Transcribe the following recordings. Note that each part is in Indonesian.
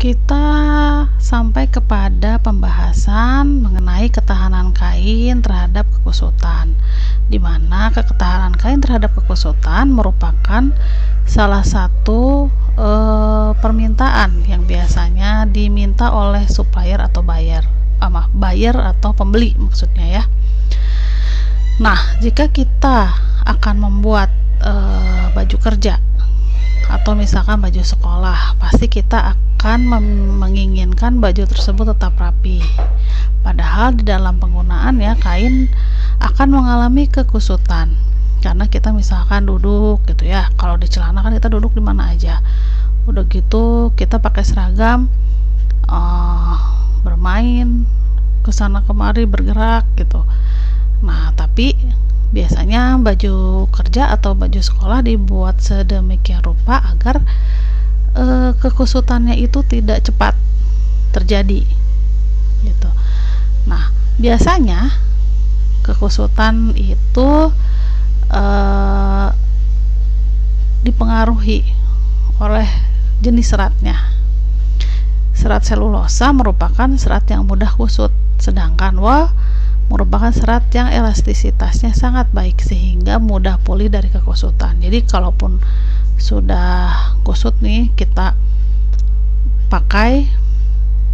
Kita sampai kepada pembahasan mengenai ketahanan kain terhadap kekusutan, di mana ketahanan kain terhadap kekusutan merupakan salah satu permintaan yang biasanya diminta oleh supplier atau buyer atau pembeli maksudnya ya. Nah, jika kita akan membuat baju kerja atau misalkan baju sekolah, pasti kita akan menginginkan baju tersebut tetap rapi. Padahal di dalam penggunaan ya, kain akan mengalami kekusutan karena kita misalkan duduk gitu ya. Kalau di celana kan kita duduk di mana aja. Udah gitu kita pakai seragam, bermain kesana kemari, bergerak gitu. Nah, tapi biasanya baju kerja atau baju sekolah dibuat sedemikian rupa agar kekusutannya itu tidak cepat terjadi gitu. Nah, biasanya kekusutan itu dipengaruhi oleh jenis seratnya. Serat selulosa merupakan serat yang mudah kusut, sedangkan wol merupakan serat yang elastisitasnya sangat baik sehingga mudah pulih dari kekusutan. Jadi kalaupun sudah kusut nih, kita pakai,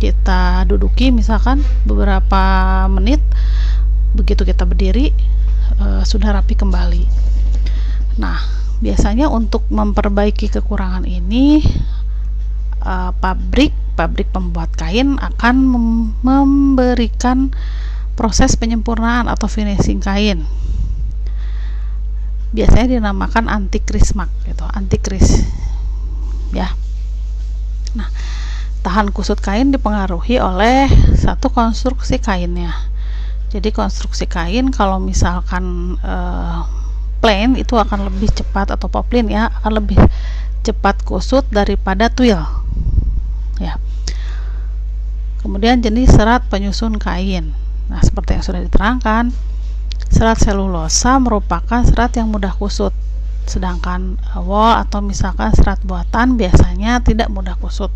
kita duduki misalkan beberapa menit, begitu kita berdiri sudah rapi kembali. Nah, biasanya untuk memperbaiki kekurangan ini pabrik pembuat kain akan memberikan proses penyempurnaan atau finishing kain. Biasanya dinamakan anti-crease mark gitu, anti-crease ya. Nah, tahan kusut kain dipengaruhi oleh satu konstruksi kainnya. Jadi konstruksi kain kalau misalkan plain itu akan lebih cepat, atau poplin ya, akan lebih cepat kusut daripada twill ya. Kemudian jenis serat penyusun kain. Nah, seperti yang sudah diterangkan, serat selulosa merupakan serat yang mudah kusut, sedangkan wol atau misalkan serat buatan biasanya tidak mudah kusut.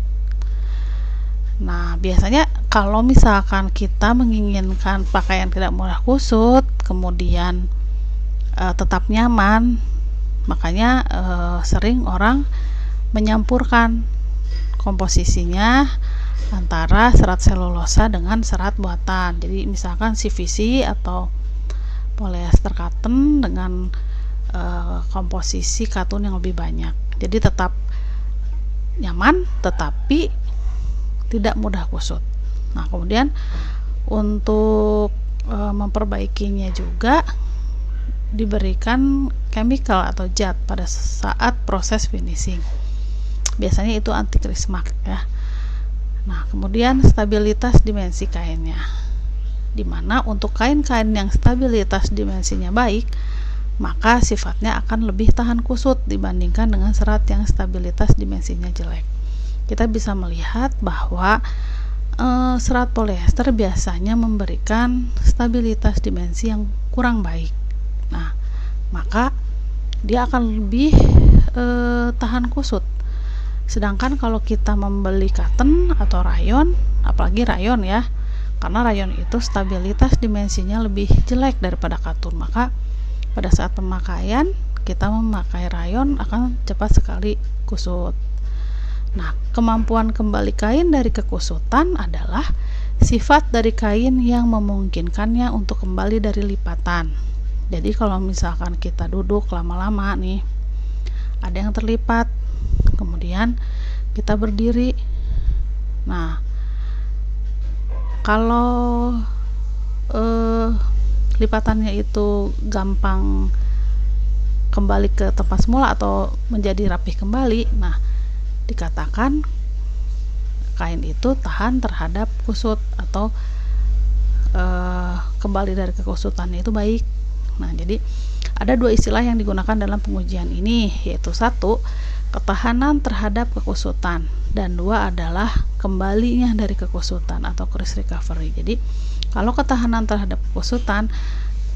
Nah, biasanya kalau misalkan kita menginginkan pakaian tidak mudah kusut, kemudian tetap nyaman, makanya sering orang menyampurkan komposisinya antara serat selulosa dengan serat buatan. Jadi misalkan CVC atau polyester cotton dengan komposisi katun yang lebih banyak. Jadi tetap nyaman tetapi tidak mudah kusut. Nah, kemudian untuk memperbaikinya juga diberikan chemical atau cat pada saat proses finishing. Biasanya itu anti-crease mark ya. Nah, kemudian stabilitas dimensi kainnya, dimana untuk kain-kain yang stabilitas dimensinya baik, maka sifatnya akan lebih tahan kusut dibandingkan dengan serat yang stabilitas dimensinya jelek. Kita bisa melihat bahwa serat polyester biasanya memberikan stabilitas dimensi yang kurang baik. Nah, maka dia akan lebih tahan kusut. Sedangkan kalau kita membeli cotton atau rayon, apalagi rayon ya, karena rayon itu stabilitas dimensinya lebih jelek daripada katun, maka pada saat pemakaian kita memakai rayon akan cepat sekali kusut. Nah, kemampuan kembali kain dari kekusutan adalah sifat dari kain yang memungkinkannya untuk kembali dari lipatan. Jadi kalau misalkan kita duduk lama-lama nih, ada yang terlipat, kemudian kita berdiri. Nah, kalau lipatannya itu gampang kembali ke tempat semula atau menjadi rapih kembali, nah dikatakan kain itu tahan terhadap kusut atau kembali dari kekusutannya itu baik. Nah, jadi ada dua istilah yang digunakan dalam pengujian ini, yaitu satu, ketahanan terhadap kekusutan, dan dua adalah kembalinya dari kekusutan atau crease recovery. Jadi kalau ketahanan terhadap kekusutan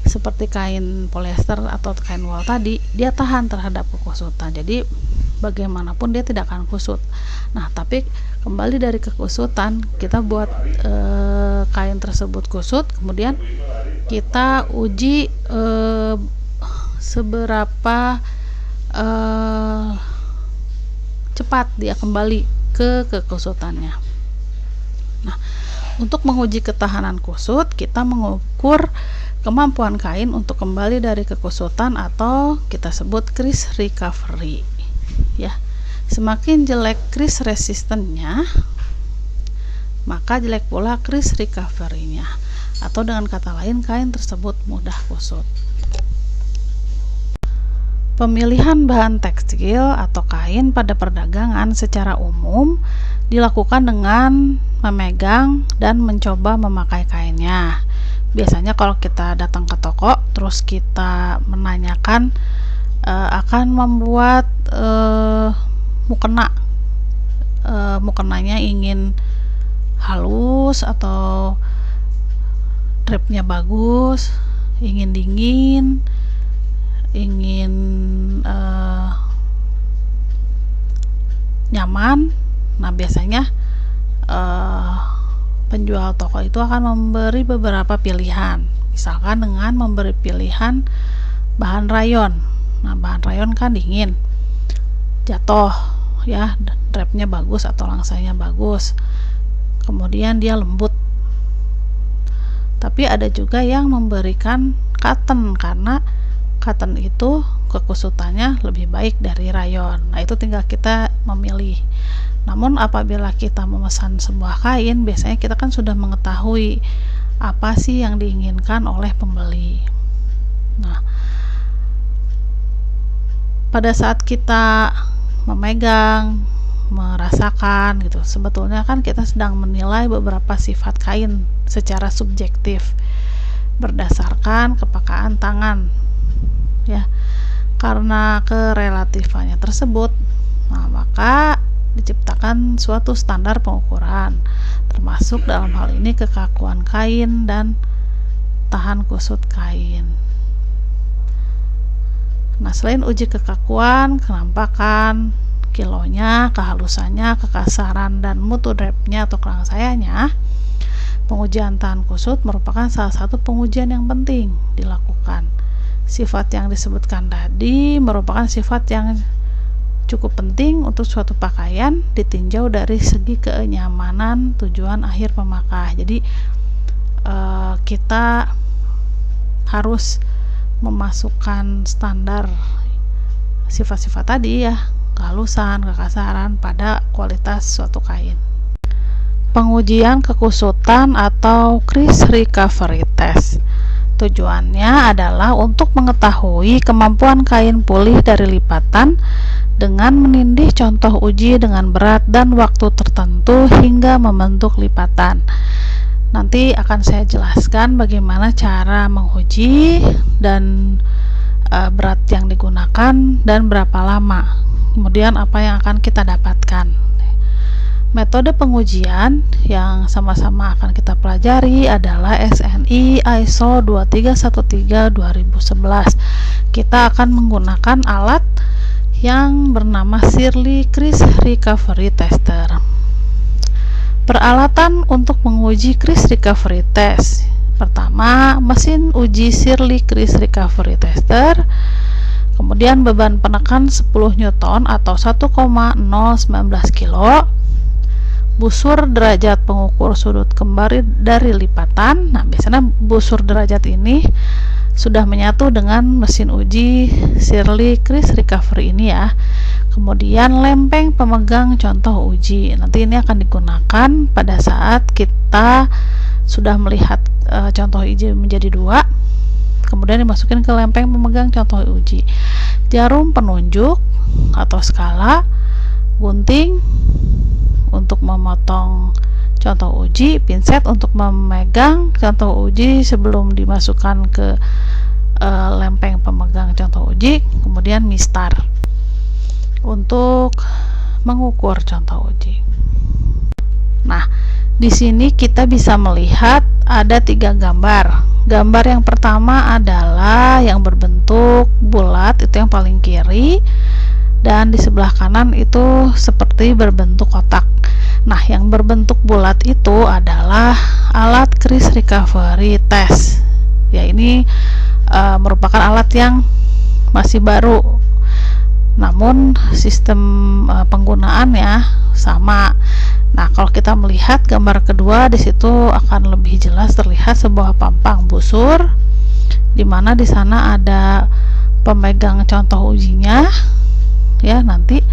seperti kain polyester atau kain wol tadi, dia tahan terhadap kekusutan. Jadi bagaimanapun dia tidak akan kusut. Nah, tapi kembali dari kekusutan, kita buat kain tersebut kusut, kemudian kita uji seberapa cepat dia kembali ke kekusutannya. Nah, untuk menguji ketahanan kusut, kita mengukur kemampuan kain untuk kembali dari kekusutan atau kita sebut crease recovery. Ya, semakin jelek crease resistennya, maka jelek pula crease recovery-nya. Atau dengan kata lain, kain tersebut mudah kusut. Pemilihan bahan tekstil atau kain pada perdagangan secara umum dilakukan dengan memegang dan mencoba memakai kainnya. Biasanya kalau kita datang ke toko terus kita menanyakan akan membuat mukena, mukenanya ingin halus atau drapnya bagus, ingin dingin, ingin nyaman. Nah, biasanya penjual toko itu akan memberi beberapa pilihan, misalkan dengan memberi pilihan bahan rayon. Nah, bahan rayon kan dingin, jatuh ya, drapnya bagus atau langsanya bagus, kemudian dia lembut. Tapi ada juga yang memberikan cotton, karena cotton itu kekusutannya lebih baik dari rayon. Nah, itu tinggal kita memilih. Namun apabila kita memesan sebuah kain, biasanya kita kan sudah mengetahui apa sih yang diinginkan oleh pembeli. Nah, pada saat kita memegang, merasakan gitu, sebetulnya kan kita sedang menilai beberapa sifat kain secara subjektif berdasarkan kepekaan tangan, ya. Karena kerelatifannya tersebut, nah, maka diciptakan suatu standar pengukuran, termasuk dalam hal ini kekakuan kain dan tahan kusut kain. Nah, selain uji kekakuan, kenampakan, kilonya, kehalusannya, kekasaran, dan mutu drapnya atau kelangsayanya, pengujian tahan kusut merupakan salah satu pengujian yang penting dilakukan. Sifat yang disebutkan tadi merupakan sifat yang cukup penting untuk suatu pakaian ditinjau dari segi kenyamanan tujuan akhir pemakai. Jadi kita harus memasukkan standar sifat-sifat tadi ya, kehalusan, kekasaran pada kualitas suatu kain. Pengujian kekusutan atau crease recovery test. Tujuannya adalah untuk mengetahui kemampuan kain pulih dari lipatan dengan menindih contoh uji dengan berat dan waktu tertentu hingga membentuk lipatan. Nanti akan saya jelaskan bagaimana cara menguji dan berat yang digunakan dan berapa lama. Kemudian apa yang akan kita dapatkan. Metode pengujian yang sama-sama akan kita pelajari adalah SNI ISO 2313-2011. Kita akan menggunakan alat yang bernama Shirley Crease Recovery Tester. Peralatan untuk menguji Crease Recovery Test. Pertama, mesin uji Shirley Crease Recovery Tester. Kemudian beban penekan 10 Newton atau 1,019 kg. Busur derajat pengukur sudut kembali dari lipatan. Nah, biasanya busur derajat ini sudah menyatu dengan mesin uji Shirley Crease Recovery ini ya. Kemudian lempeng pemegang contoh uji. Nanti ini akan digunakan pada saat kita sudah melihat contoh uji menjadi dua. Kemudian dimasukin ke lempeng pemegang contoh uji. Jarum penunjuk atau skala, gunting untuk memotong contoh uji, pinset untuk memegang contoh uji sebelum dimasukkan ke lempeng pemegang contoh uji, kemudian mistar untuk mengukur contoh uji. Nah, di sini kita bisa melihat ada 3 gambar. Gambar yang pertama adalah yang berbentuk bulat, itu yang paling kiri. dan di sebelah kanan itu seperti berbentuk kotak. Nah, yang berbentuk bulat itu adalah alat kris recovery test. Ya, ini merupakan alat yang masih baru, namun sistem penggunaannya sama. Nah, kalau kita melihat gambar kedua, di situ akan lebih jelas terlihat sebuah pampang busur, di mana di sana ada pemegang contoh ujinya. Ya, nanti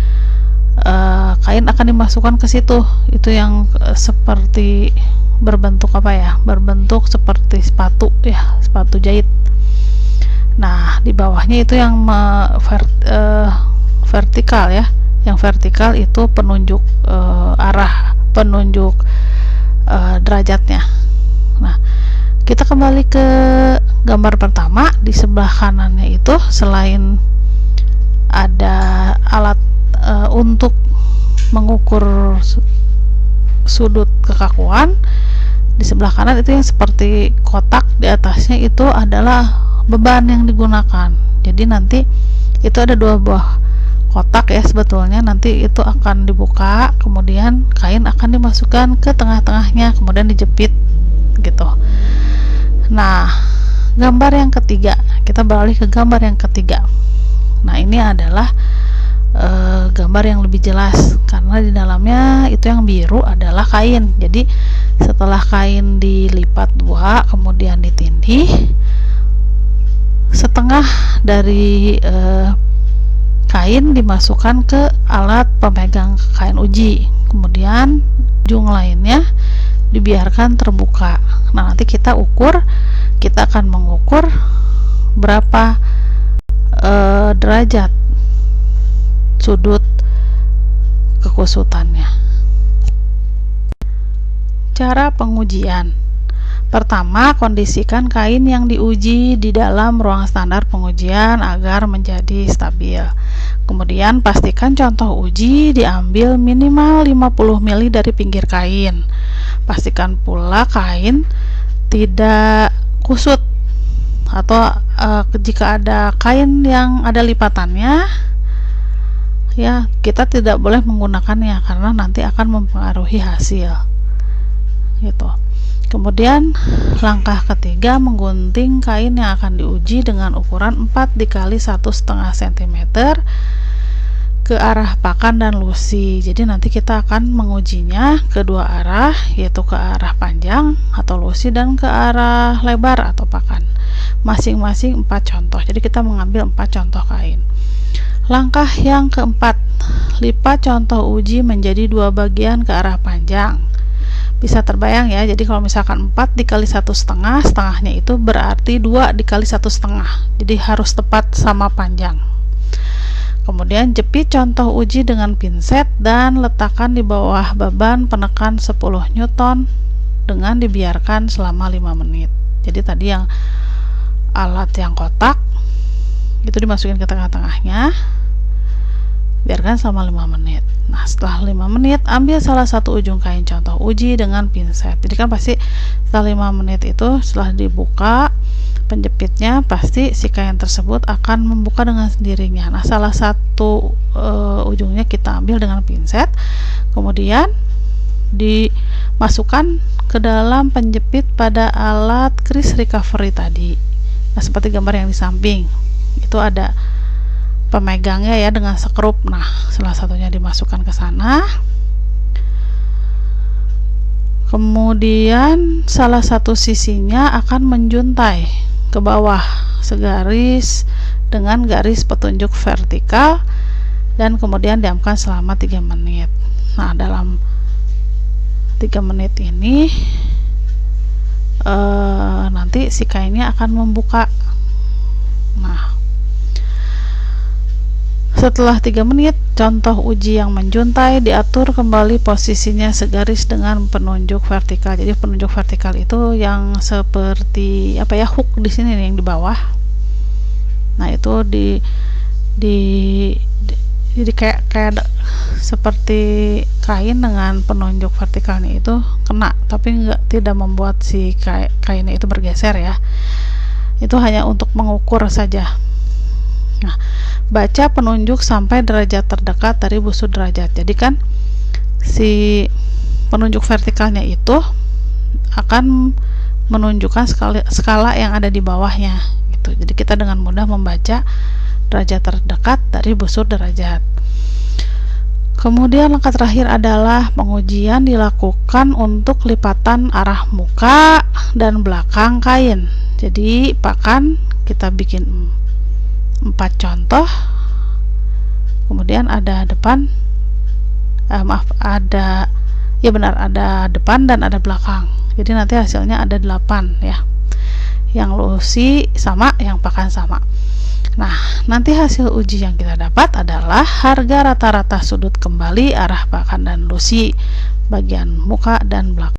kain akan dimasukkan ke situ. Itu yang seperti berbentuk apa ya? Berbentuk seperti sepatu ya, sepatu jahit. Nah, di bawahnya itu yang vertikal ya. Yang vertikal itu penunjuk arah, penunjuk derajatnya. Nah, kita kembali ke gambar pertama. Di sebelah kanannya itu selain ada alat untuk mengukur sudut kekakuan, di sebelah kanan itu yang seperti kotak, di atasnya itu adalah beban yang digunakan. Jadi nanti itu ada dua buah kotak ya, sebetulnya nanti itu akan dibuka, kemudian kain akan dimasukkan ke tengah-tengahnya, kemudian dijepit gitu. Nah, gambar yang ketiga, kita beralih ke gambar yang ketiga. Nah, ini adalah gambar yang lebih jelas karena di dalamnya itu yang biru adalah kain. Jadi setelah kain dilipat dua kemudian ditindih, setengah dari kain dimasukkan ke alat pemegang kain uji, kemudian ujung lainnya dibiarkan terbuka. Nah, nanti kita akan mengukur berapa derajat sudut kekusutannya. Cara pengujian. Pertama, kondisikan kain yang diuji di dalam ruang standar pengujian agar menjadi stabil. Kemudian pastikan contoh uji diambil minimal 50 mili dari pinggir kain. Pastikan pula kain tidak kusut, atau jika ada kain yang ada lipatannya, ya kita tidak boleh menggunakannya karena nanti akan mempengaruhi hasil gitu. Kemudian langkah ketiga, menggunting kain yang akan diuji dengan ukuran 4 dikali 1,5 cm ke arah pakan dan lusi. Jadi nanti kita akan mengujinya kedua arah, yaitu ke arah panjang atau lusi dan ke arah lebar atau pakan, masing-masing 4 contoh. Jadi kita mengambil 4 contoh kain. Langkah yang keempat, lipat contoh uji menjadi 2 bagian ke arah panjang. Bisa terbayang ya, jadi kalau misalkan 4 dikali 1,5, setengahnya itu berarti 2 dikali 1,5, jadi harus tepat sama panjang. Kemudian jepit contoh uji dengan pinset dan letakkan di bawah beban penekan 10 Newton dengan dibiarkan selama 5 menit. Jadi tadi yang alat yang kotak itu dimasukin ke tengah-tengahnya, biarkan selama 5 menit. Nah, setelah 5 menit ambil salah satu ujung kain contoh uji dengan pinset. Jadi kan pasti setelah 5 menit itu, setelah dibuka penjepitnya, pasti si kain tersebut akan membuka dengan sendirinya. Nah, salah satu ujungnya kita ambil dengan pinset, kemudian dimasukkan ke dalam penjepit pada alat kris recovery tadi. Nah, seperti gambar yang di samping itu ada pemegangnya ya dengan sekrup. Nah, salah satunya dimasukkan ke sana, kemudian salah satu sisinya akan menjuntai ke bawah segaris dengan garis petunjuk vertikal dan kemudian diamkan selama 3 menit. Nah, dalam 3 menit ini nanti si kainnya akan membuka. Nah, setelah 3 menit, contoh uji yang menjuntai diatur kembali posisinya segaris dengan penunjuk vertikal. Jadi penunjuk vertikal itu yang seperti apa ya, hook di sini nih, yang di bawah. Nah, itu jadi kayak seperti kain dengan penunjuk vertikalnya itu kena, tapi tidak membuat si kainnya itu bergeser ya. Itu hanya untuk mengukur saja. Nah, baca penunjuk sampai derajat terdekat dari busur derajat. Jadi kan si penunjuk vertikalnya itu akan menunjukkan skala yang ada di bawahnya gitu. Jadi kita dengan mudah membaca derajat terdekat dari busur derajat. Kemudian langkah terakhir adalah pengujian dilakukan untuk lipatan arah muka dan belakang kain. Jadi pakan kita bikin 4 contoh. Kemudian ada depan, ada depan dan ada belakang. Jadi nanti hasilnya ada 8 ya. Yang lusi sama, yang pakan sama. Nah, nanti hasil uji yang kita dapat adalah harga rata-rata sudut kembali arah pakan dan lusi bagian muka dan belakang.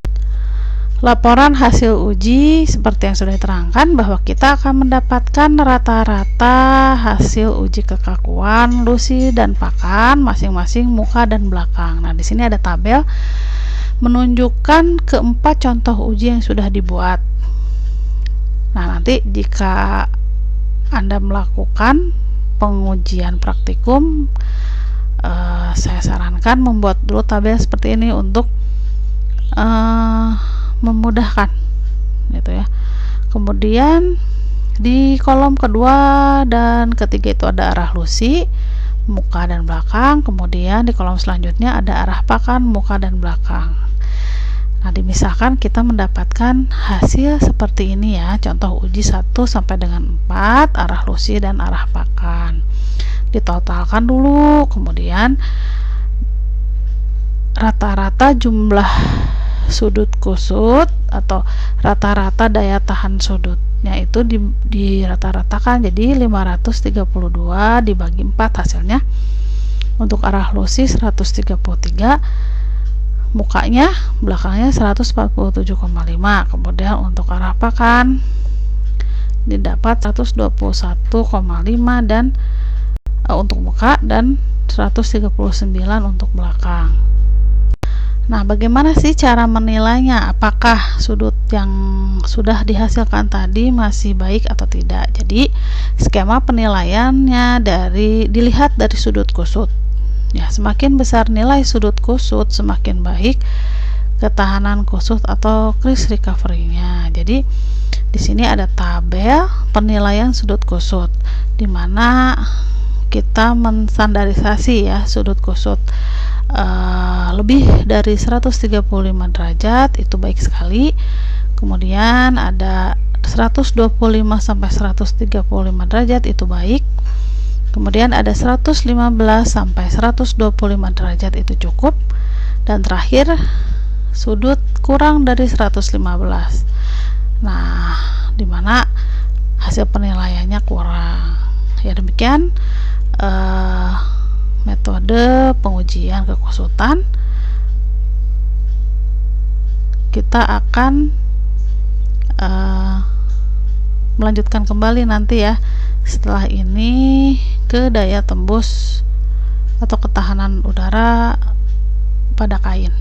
Laporan hasil uji seperti yang sudah diterangkan bahwa kita akan mendapatkan rata-rata hasil uji kekakuan lusi dan pakan masing-masing muka dan belakang. Nah, di sini ada tabel menunjukkan keempat contoh uji yang sudah dibuat. Nah, nanti jika Anda melakukan pengujian praktikum, saya sarankan membuat dulu tabel seperti ini untuk memudahkan gitu ya. Kemudian di kolom kedua dan ketiga itu ada arah lusi, muka dan belakang. Kemudian di kolom selanjutnya ada arah pakan, muka dan belakang. Nah, dimisahkan kita mendapatkan hasil seperti ini ya. Contoh uji 1 sampai dengan 4, arah lusi dan arah pakan. Ditotalkan dulu, kemudian rata-rata jumlah sudut kusut atau rata-rata daya tahan sudutnya itu di rata-ratakan, jadi 532 dibagi 4 hasilnya. Untuk arah lusi 133, mukanya belakangnya 147,5. Kemudian untuk arah pakan didapat 121,5 dan untuk muka dan 139 untuk belakang. Nah, bagaimana sih cara menilainya? Apakah sudut yang sudah dihasilkan tadi masih baik atau tidak? Jadi, skema penilaiannya dilihat dari sudut kusut. Ya, semakin besar nilai sudut kusut, semakin baik ketahanan kusut atau crease recovery-nya. Jadi, di sini ada tabel penilaian sudut kusut, di mana kita menstandarisasi ya sudut kusut lebih dari 135 derajat itu baik sekali. Kemudian ada 125 sampai 135 derajat itu baik. Kemudian ada 115 sampai 125 derajat itu cukup. Dan terakhir sudut kurang dari 115. Nah, dimana hasil penilaiannya kurang. Ya, demikian metode pengujian kekusutan. Kita akan melanjutkan kembali nanti ya setelah ini ke daya tembus atau ketahanan udara pada kain.